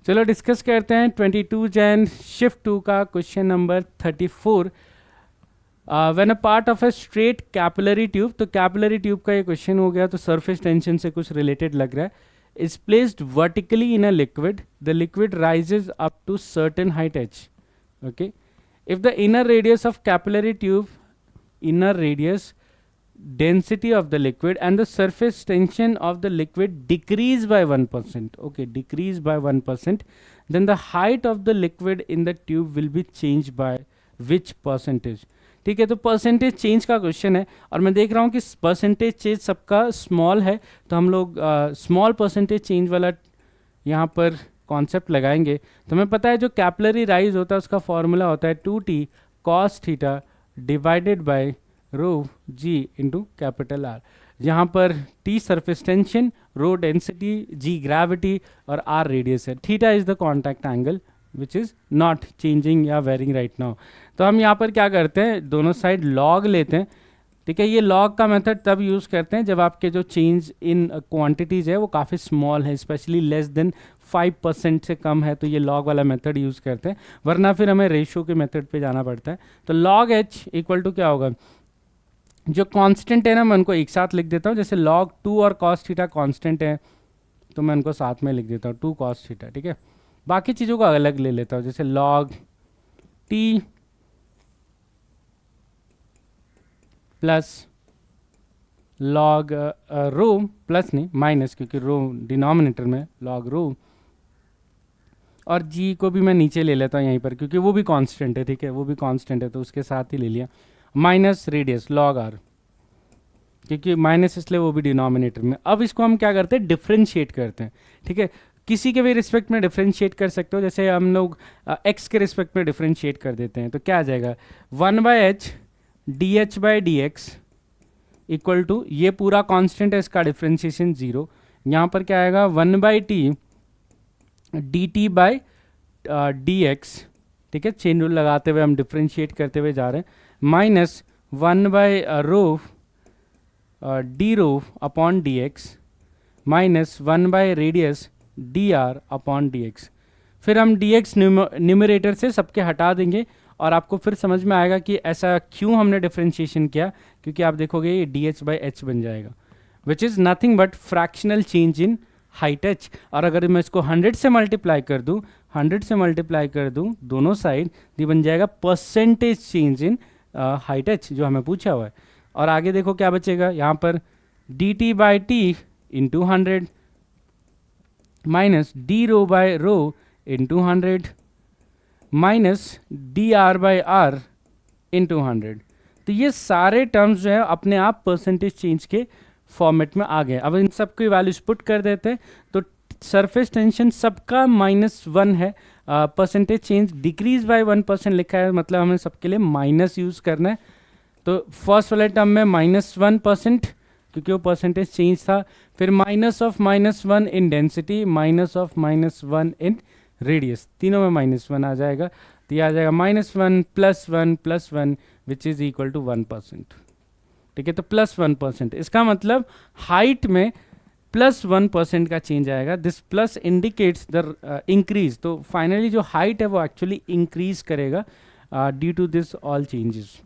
चलो डिस्कस करते हैं 22 जैन शिफ्ट 2 का question number 34। When a part of a straight capillary tube, तो कैपिलरी ट्यूब का ये क्वेश्चन हो गया, तो सरफेस टेंशन से कुछ रिलेटेड लग रहा है। Is placed vertically in a liquid, the liquid rises up to certain height h. Okay, if the inner radius of capillary tube, inner radius, density of the liquid and the surface tension of the liquid decrease by 1%, okay, decrease by 1%, then the height of the liquid in the tube will be changed by which percentage? ठीक है, तो percentage change का question है और मैं देख रहा हूँ कि परसेंटेज चेंज सबका स्मॉल है, तो हम लोग स्मॉल परसेंटेज चेंज वाला यहाँ पर कॉन्सेप्ट लगाएंगे। तो हमें पता है जो कैपिलरी राइज होता है उसका फॉर्मूला होता है 2t cos theta divided by rho g into capital R, यहाँ पर t surface tension, rho density, g gravity और r रेडियस है। Theta is the contact angle which is not changing या वेरिंग राइट नाउ। तो हम यहाँ पर क्या करते हैं, दोनों साइड लॉग लेते हैं। ठीक है, ये लॉग का मेथड तब यूज़ करते हैं जब आपके जो चेंज इन क्वांटिटीज़ है वो काफ़ी स्मॉल है, स्पेशली लेस देन 5% से कम है, तो ये लॉग वाला मेथड यूज़ करते हैं, वरना फिर हमें रेशियो के मेथड पे जाना पड़ता है। तो लॉग h इक्वल टू क्या होगा, जो कांस्टेंट है ना मैं उनको एक साथ लिख देता हूँ। जैसे log 2 और cos थीटा कांस्टेंट है तो मैं उनको साथ में लिख देता हूँ 2 cos थीटा। ठीक है, बाकी चीज़ों को अलग ले लेता हूँ, जैसे log t प्लस log रो प्लस नहीं माइनस, क्योंकि रो डिनोमिनेटर में log रो, और g को भी मैं नीचे ले लेता हूँ यहीं पर क्योंकि वो भी कांस्टेंट है। ठीक है, वो भी कांस्टेंट है तो उसके साथ ही ले लिया, माइनस रेडियस log r, क्योंकि माइनस इसलिए वो भी डिनोमिनेटर में। अब इसको हम क्या करते हैं, डिफ्रेंशिएट करते हैं। ठीक है, किसी के भी रिस्पेक्ट में डिफ्रेंशिएट कर सकते हो, जैसे हम लोग x के रिस्पेक्ट में डिफ्रेंशिएट कर देते हैं तो क्या आ जाएगा 1/h dh/dx इक्वल टू, ये पूरा कांस्टेंट है, इसका डिफ्रेंशिएशन 0, यहाँ पर क्या आएगा 1/t dt/dx। ठीक है, चेन रूल लगाते हुए हम डिफ्रेंशिएट करते हुए जा रहे हैं, माइनस 1/रो d rho upon dx minus 1/रेडियस dr अपॉन dx। फिर हम dx न्यूमरेटर से सबके हटा देंगे और आपको फिर समझ में आएगा कि ऐसा क्यों हमने डिफ्रेंशिएशन किया, क्योंकि आप देखोगे ये dh/h बन जाएगा, which is nothing but fractional change in height h। और अगर मैं इसको 100 से मल्टीप्लाई कर दूँ, 100 से मल्टीप्लाई कर दूँ दोनों साइड, ये बन जाएगा percentage change in height h जो हमें पूछा हुआ है। और आगे देखो क्या बचेगा, यहाँ पर dt/t into 100 minus D rho by rho into 100 minus D R by R into 100। तो ये सारे टर्म्स जो है अपने आप परसेंटेज चेंज के फॉर्मेट में आ गए। अब इन सब की वैल्यूज पुट कर देते हैं तो सरफेस टेंशन सबका -1 है, परसेंटेज चेंज डिक्रीज बाय 1% लिखा है, मतलब हमें सबके लिए माइनस यूज़ करना है। तो फर्स्ट वाले टर्म में -1% क्योंकि वो परसेंटेज चेंज था, फिर -1 इन डेंसिटी, -1 इन रेडियस, तीनों में -1 आ जाएगा, तो ये आ जाएगा -1 + 1 विच इज़ इक्वल टू 1%। ठीक है, तो +1%, इसका मतलब हाइट में +1% का चेंज आएगा। This plus indicates the increase, तो फाइनली जो हाइट है वो एक्चुअली इंक्रीज करेगा due to this all changes.